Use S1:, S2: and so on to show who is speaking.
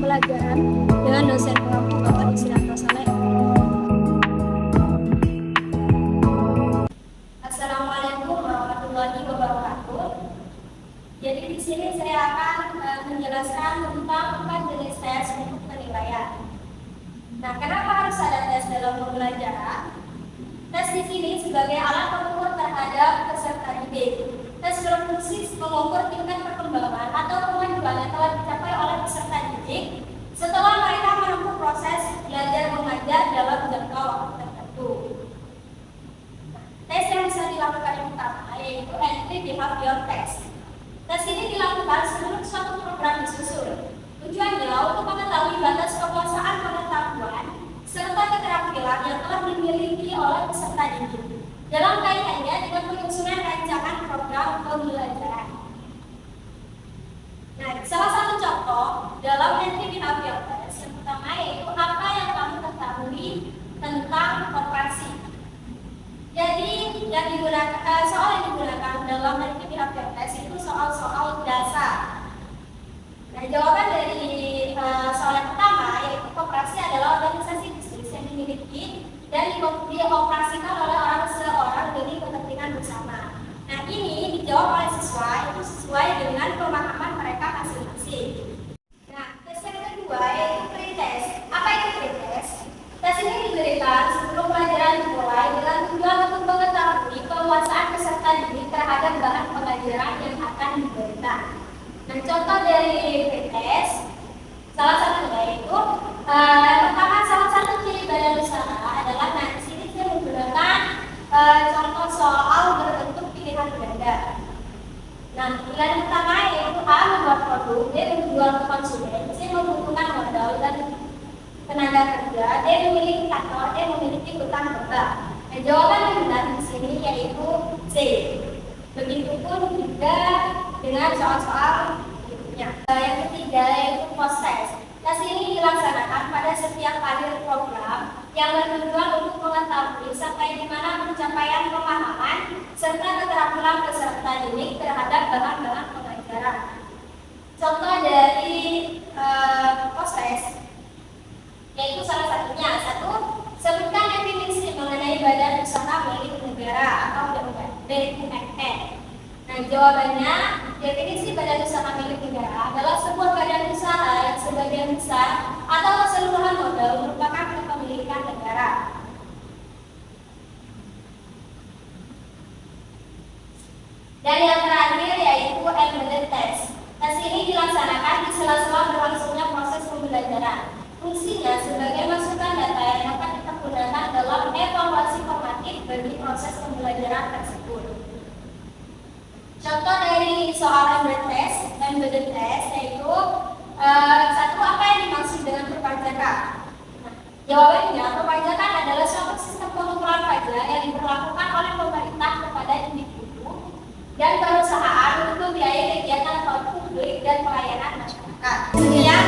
S1: pembelajaran dengan dosen pengampu Bapak Isrianto Saleh. Assalamualaikum warahmatullahi wabarakatuh. Jadi di sini saya akan menjelaskan tentang 4 jenis tes untuk penilaian. Nah, kenapa harus ada tes dalam pembelajaran? Tes di sini sebagai alat pengukur terhadap peserta didik. Tes berfungsi mengukur tingkat perkembangan atau kemajuan yang telah dicapai oleh peserta didik setelah mereka menempuh proses belajar mengajar dalam jangka waktu tertentu. Tes yang bisa dilakukan yang pertama yaitu entry behavior test. Tes ini dilakukan sebelum suatu program disusun. Tujuannya untuk mengetahui batas kekuasaan pengetahuan serta keterampilan yang telah dimiliki oleh peserta didik dalam kaitannya dengan penyusunan rancangan program pembelajaran. Nah, salah satu contoh dalam entry behavior test yang pertama yaitu apa yang kamu ketahui tentang operasi. Jadi yang digunakan soal yang digunakan dalam entry behavior test itu soal-soal dasar. Nah, jawaban dari soal yang pertama yaitu koperasi adalah organisasi bisnis yang dimiliki dan dioperasikan oleh seorang demi kepentingan bersama. Nah, ini dijawab oleh siswa itu sesuai dengan pemahaman mereka masing-masing. Nah, tes yang kedua yaitu pretest. Apa itu pretest? Tes ini diberikan sebelum pelajaran dimulai dengan tujuan untuk mengetahui penguasaan peserta didik terhadap bahan pengajaran yang akan diberikan. Nah, contoh dari pretest salah satunya itu pertama, salah satu ciri badan usaha adalah di sini saya menggunakan contoh soal berbentuk pilihan ganda. Nah, pilihan pertama yaitu A membuat produk, B menjual ke konsumen, C membutuhkan modal dan tenaga kerja, D memiliki kantor, E memiliki hutang bank. Nah, jawaban yang benar di sini yaitu C. Begitupun juga dengan soal-soal berikutnya. Yang ketiga yaitu post test. Tes ini dilaksanakan pada setiap akhir program yang bertujuan untuk mengetahui sampai di mana pencapaian pemahaman serta keterampilan peserta didik terhadap bahan-bahan pengajaran. Contoh dari post test yaitu salah satunya sebutkan definisi mengenai badan usaha milik negara atau BUMN. Nah, jawabannya definisi badan usaha milik negara adalah sebuah badan usaha yang sebagian besar atau keseluruhan modal merupakan kepemilikan negara. Dan yang terakhir yaitu embedded test. Tes ini dilaksanakan di sela-sela berlangsungnya proses pembelajaran. Fungsinya sebagai masukan data yang dapat digunakan dalam evaluasi formatif bagi proses pembelajaran tersebut. Contoh dari soal embedded test yaitu satu, apa yang dimaksud dengan perpajakan? Nah, jawabannya, perpajakan adalah suatu sistem pengumpulan pajak yang diberlakukan oleh pemerintah kepada individu dan perusahaan untuk membiayai kegiatan publik dan pelayanan masyarakat. Kemudian